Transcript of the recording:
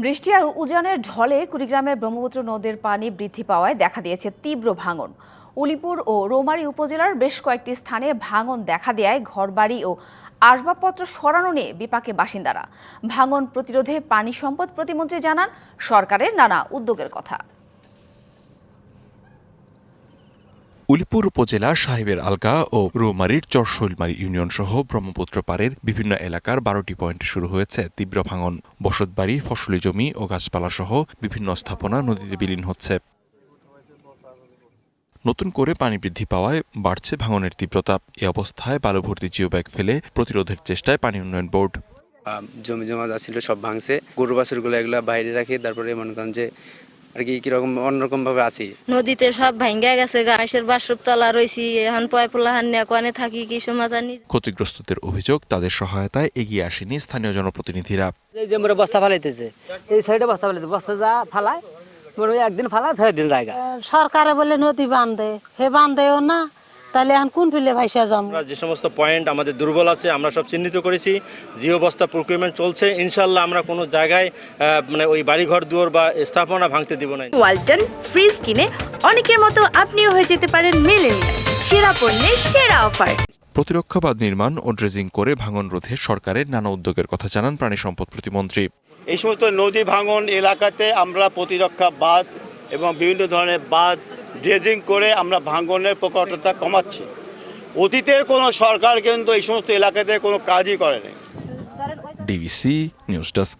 বৃষ্টি আর উজানের ঢলে কুড়িগ্রামের ব্রহ্মপুত্র নদের পানি বৃদ্ধি পাওয়ায় দেখা দিয়েছে তীব্র ভাঙন। উলিপুর ও রৌমারী উপজেলার বেশ কয়েকটি স্থানে ভাঙন দেখা দেয় ঘরবাড়ি ও আসবাবপত্র সরানো নিয়ে বিপাকে বাসিন্দারা। ভাঙন প্রতিরোধে পানি সম্পদ প্রতিমন্ত্রী জানান সরকারের নানা উদ্যোগের কথা। উলিপুর উপজেলার সাহেবের আলগা ও রৌমারীর চরশৈলমারী ইউনিয়ন সহ ব্রহ্মপুত্র পাড়ের বিভিন্ন এলাকার 12টি পয়েন্টে শুরু হয়েছে তীব্র ভাঙন। বসতবাড়ি, ফসলি জমি ও গাছপালা সহ বিভিন্ন স্থাপনা নদীতে বিলীন হচ্ছে। নতুন করে পানি বৃদ্ধি পাওয়ায় বাড়ছে ভাঙনের তীব্রতা। এ অবস্থায় বালু ভর্তি জিও ব্যাগ ফেলে প্রতিরোধের চেষ্টায় পানি উন্নয়ন বোর্ড। জমি জমা যা ছিল সব ভাঙছে, গরু বাছুরগুলো এগুলো বাইরে রাখি, তারপরে মনে করেন যে আর কি কিরকম অন্যরকম ভাবে আছি। নদীতে সব ভাঙ্গা গেছে, গাছের বাসব তলা রয়েছি, এখন পয়পলাহান নিয়ে কোয়ানে থাকি কি সমাজানি। ক্ষতিগ্রস্তদের অভিযোগ তাদের সহায়তায় এগিয়ে আসেনি স্থানীয় জনপ্রতিনিধিরা। এই যে মোরা বস্তা ফালাইতেছে, এই সাইডে বস্তা ফালাইতে, বস্তা যা ফালায় একদিন ফালায় ফের দিন জায়গা। সরকারে বলে নদী বাঁধে, হে বাঁধেও না, তাহলে এখন কোন ফিলে ভাইসা যাবো? আমরা যে সমস্ত পয়েন্ট আমাদের দুর্বল আছে আমরা সব চিহ্নিত করেছি, জিও বস্তা প্রকিউরমেন্ট চলছে। ইনশাল্লাহ আমরা কোনো জায়গায় মানে ওই বাড়িঘর দুয়ার বা স্থাপনা ভাঙতে দিব না। ওয়ালটন ফ্রিজ কিনে অনেকের মতো আপনিও হয়ে যেতে পারেন মিলেনিয়াল। সেরা পণ্যের সেরা অফার। প্রতিরক্ষা বাঁধ নির্মাণ ও ড্রেজিং করে ভাঙন রোধে সরকারের নানা উদ্যোগের কথা জানান প্রাণী সম্পদ প্রতিমন্ত্রী। এই সমস্ত নদী ভাঙন এলাকাতে আমরা প্রতিরক্ষা বাঁধ এবং বিভিন্ন ধরনের বাঁধ ড্রেজিং করে আমরা ভাঙনের প্রকটতা কমাচ্ছি। অতীতের কোনো সরকার কিন্তু এই সমস্ত এলাকাতে কোনো কাজই করেনি। DBC news desk.